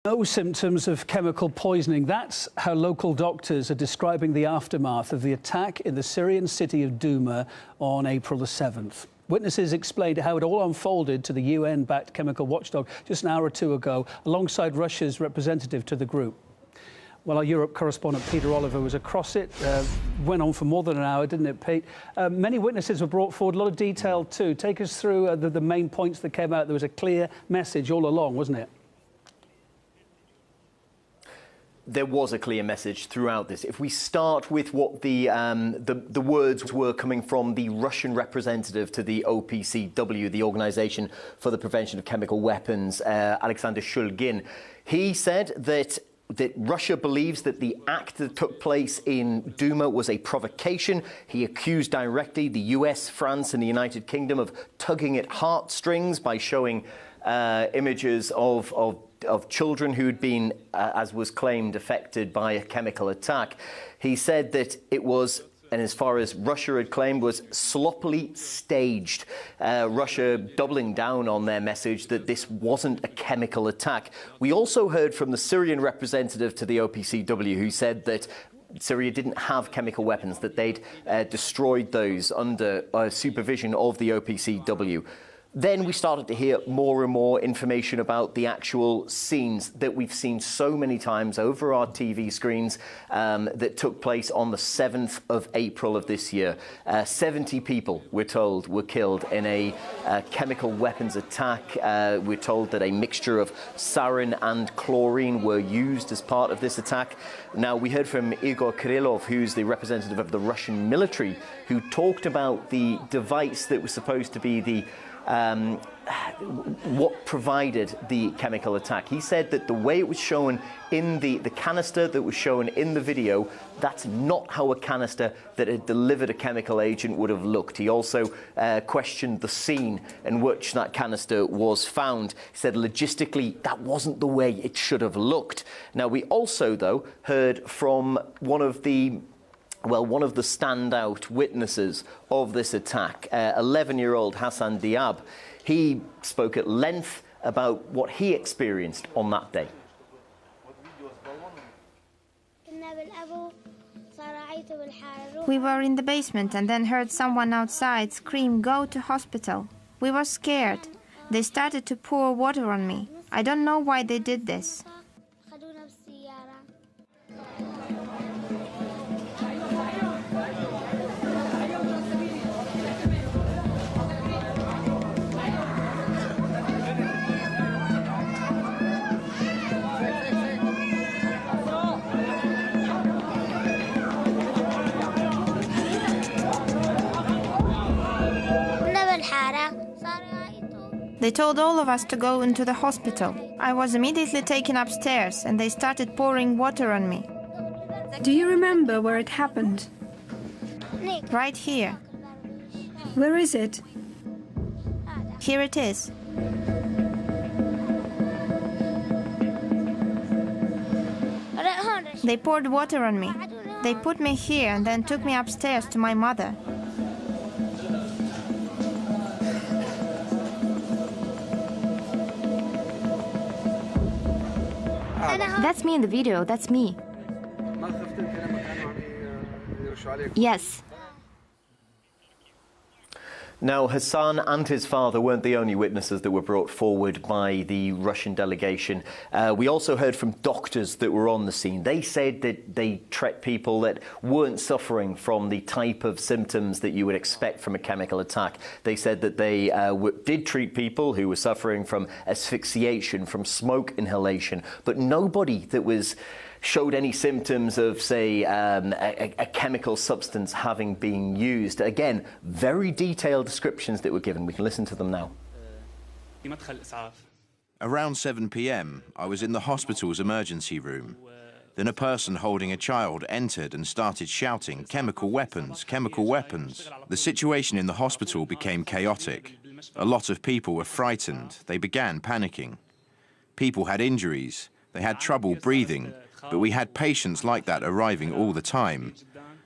No symptoms of chemical poisoning. That's how local doctors are describing the aftermath of the attack in the Syrian city of Douma on April the 7th. Witnesses explained how it all unfolded to the UN-backed chemical watchdog just an hour or two ago, alongside Russia's representative to the group. Well, our Europe correspondent Peter Oliver was across it. Went on for more than an hour, didn't it, Pete? Many witnesses were brought forward, a lot of detail too. Take us through the main points that came out. There was a clear message all along, wasn't it? There was a clear message throughout this. If we start with what the words were coming from the Russian representative to the OPCW, the Organization for the Prevention of Chemical Weapons, Alexander Shulgin, he said that Russia believes that the act that took place in Douma was a provocation. He accused directly the US, France and the United Kingdom of tugging at heartstrings by showing images of children who'd been, as was claimed, affected by a chemical attack. He said that it was, and as far as Russia had claimed, was sloppily staged. Russia doubling down on their message that this wasn't a chemical attack. We also heard from the Syrian representative to the OPCW, who said that Syria didn't have chemical weapons, that they'd destroyed those under supervision of the OPCW. Then we started to hear more and more information about the actual scenes that we've seen so many times over our TV screens that took place on the 7th of April of this year. 70 people, we're told, were killed in a chemical weapons attack. We're told that a mixture of sarin and chlorine were used as part of this attack. Now, we heard from Igor Kirillov, who's the representative of the Russian military, who talked about the device that was supposed to be the what provided the chemical attack. He said that the way it was shown in the canister that was shown in the video, that's not how a canister that had delivered a chemical agent would have looked. He also questioned the scene in which that canister was found. He said logistically that wasn't the way it should have looked. Now, we also, though, heard from one of the standout witnesses of this attack, 11-year-old Hassan Diab. He spoke at length about what he experienced on that day. We were in the basement and then heard someone outside scream, "Go to hospital." We were scared. They started to pour water on me. I don't know why they did this. They told all of us to go into the hospital. I was immediately taken upstairs and they started pouring water on me. Do you remember where it happened? Right here. Where is it? Here it is. They poured water on me. They put me here and then took me upstairs to my mother. That's me in the video, that's me. Yes. Now, Hassan and his father weren't the only witnesses that were brought forward by the Russian delegation. We also heard from doctors that were on the scene. They said that they treated people that weren't suffering from the type of symptoms that you would expect from a chemical attack. They said that they did treat people who were suffering from asphyxiation, from smoke inhalation, but nobody that showed any symptoms of, say, a chemical substance having been used. Again, very detailed descriptions that were given. We can listen to them now. Around 7 p.m, I was in the hospital's emergency room. Then a person holding a child entered and started shouting, "Chemical weapons, chemical weapons." The situation in the hospital became chaotic. A lot of people were frightened. They began panicking. People had injuries. They had trouble breathing. But we had patients like that arriving all the time.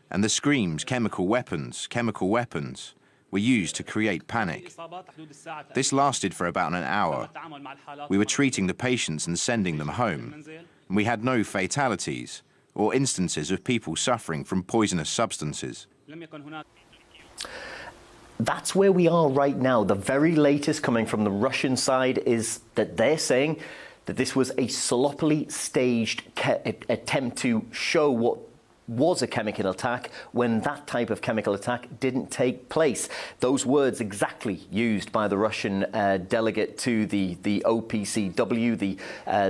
And the screams, "Chemical weapons, chemical weapons," were used to create panic. This lasted for about an hour. We were treating the patients and sending them home. And we had no fatalities or instances of people suffering from poisonous substances. That's where we are right now. The very latest coming from the Russian side is that they're saying that this was a sloppily staged attempt to show what was a chemical attack when that type of chemical attack didn't take place. Those words exactly used by the Russian delegate to the OPCW,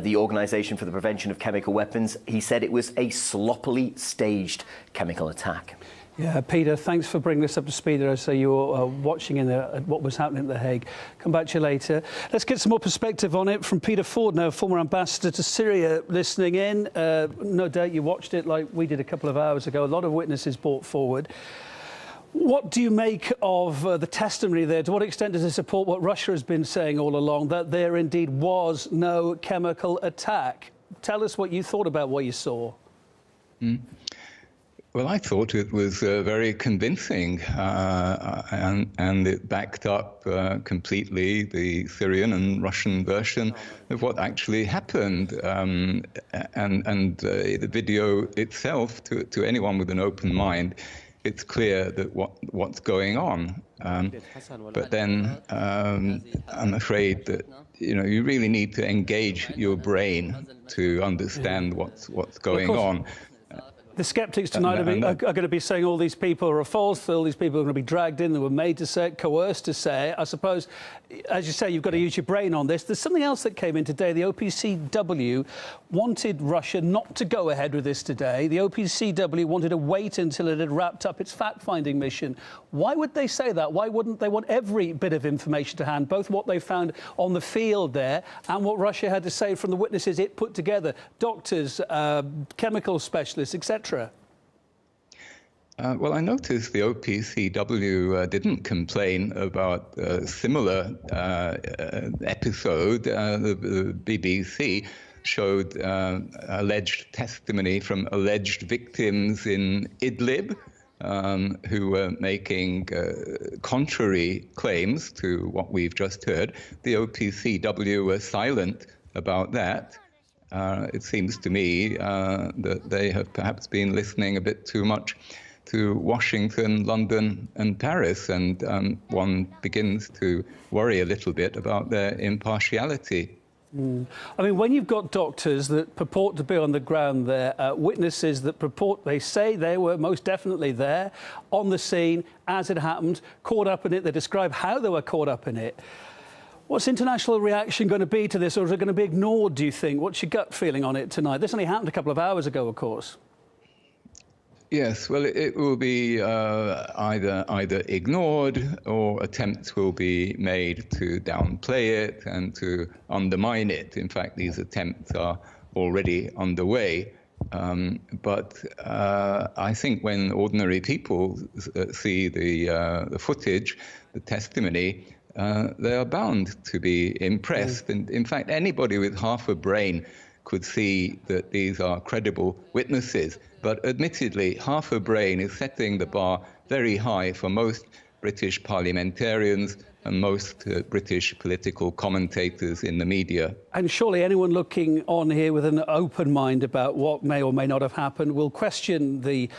the Organization for the Prevention of Chemical Weapons. He said it was a sloppily staged chemical attack. Yeah, Peter, thanks for bringing this up to speed. I say you were watching what was happening at The Hague. Come back to you later. Let's get some more perspective on it from Peter Ford, now former ambassador to Syria, listening in. No doubt you watched it like we did a couple of hours ago. A lot of witnesses brought forward. What do you make of the testimony there? To what extent does it support what Russia has been saying all along, that there indeed was no chemical attack? Tell us what you thought about what you saw. Well, I thought it was very convincing, and it backed up completely the Syrian and Russian version of what actually happened. And the video itself, to anyone with an open mind, it's clear that what's going on. But then I'm afraid that you really need to engage your brain to understand what's going on. The skeptics tonight are going to be saying all these people are false, all these people are going to be dragged in, they were made to say it, coerced to say it. I suppose, as you say, you've got to use your brain on this. There's something else that came in today. The OPCW wanted Russia not to go ahead with this today. The OPCW wanted to wait until it had wrapped up its fact-finding mission. Why would they say that? Why wouldn't they want every bit of information to hand, both what they found on the field there and what Russia had to say from the witnesses it put together, doctors, chemical specialists, etc.? Well, I noticed the OPCW didn't complain about a similar episode. The BBC showed alleged testimony from alleged victims in Idlib who were making contrary claims to what we've just heard. The OPCW were silent about that. It seems to me that they have perhaps been listening a bit too much to Washington, London and Paris, and one begins to worry a little bit about their impartiality. I mean, when you've got doctors that purport to be on the ground there, witnesses that they say they were most definitely there, on the scene, as it happened, caught up in it, they describe how they were caught up in it. What's international reaction going to be to this, or is it going to be ignored, do you think? What's your gut feeling on it tonight? This only happened a couple of hours ago, of course. Yes, well, it will be either ignored, or attempts will be made to downplay it and to undermine it. In fact, these attempts are already underway. But I think when ordinary people see the footage, the testimony, they are bound to be impressed. And in fact, anybody with half a brain could see that these are credible witnesses. But admittedly, half a brain is setting the bar very high for most British parliamentarians and most British political commentators in the media. And surely anyone looking on here with an open mind about what may or may not have happened will question the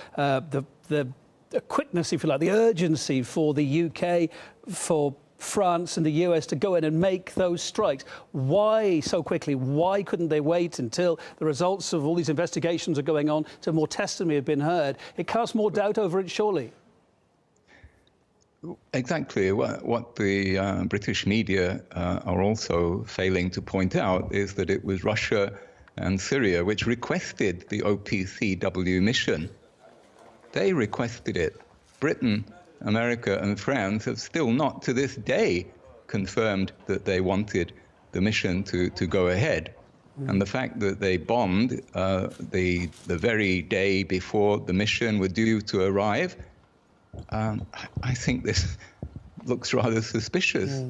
quickness, if you like, the urgency for the UK, for France and the US to go in and make those strikes. Why so quickly? Why couldn't they wait until the results of all these investigations are going on, till more testimony had been heard? It casts more doubt over it, surely. Exactly. What the British media are also failing to point out is that it was Russia and Syria which requested the OPCW mission. They requested it. Britain, America and France have still not to this day confirmed that they wanted the mission to go ahead. And the fact that they bombed the very day before the mission were due to arrive, I think this looks rather suspicious.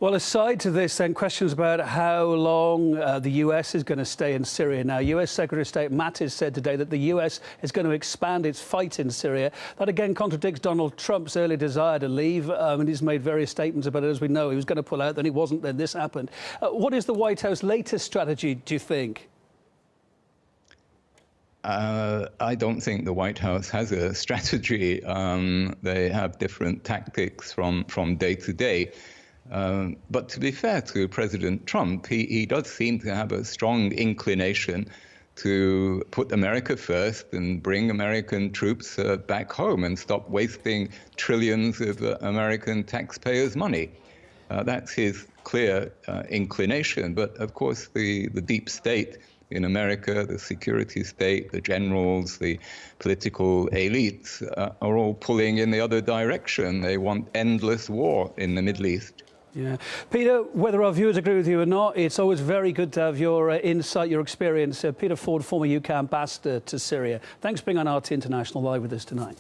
Well, aside to this, then, questions about how long the US is going to stay in Syria. Now, US Secretary of State Mattis said today that the US is going to expand its fight in Syria. That, again, contradicts Donald Trump's early desire to leave. And he's made various statements about it, as we know. He was going to pull out, then he wasn't, then this happened. What is the White House's latest strategy, do you think? I don't think the White House has a strategy. They have different tactics from day to day. But to be fair to President Trump, he does seem to have a strong inclination to put America first and bring American troops back home and stop wasting trillions of American taxpayers' money. That's his clear inclination. But of course, the deep state in America, the security state, the generals, the political elites are all pulling in the other direction. They want endless war in the Middle East. Yeah. Peter, whether our viewers agree with you or not, it's always very good to have your insight, your experience. Peter Ford, former UK ambassador to Syria. Thanks for being on RT International Live with us tonight.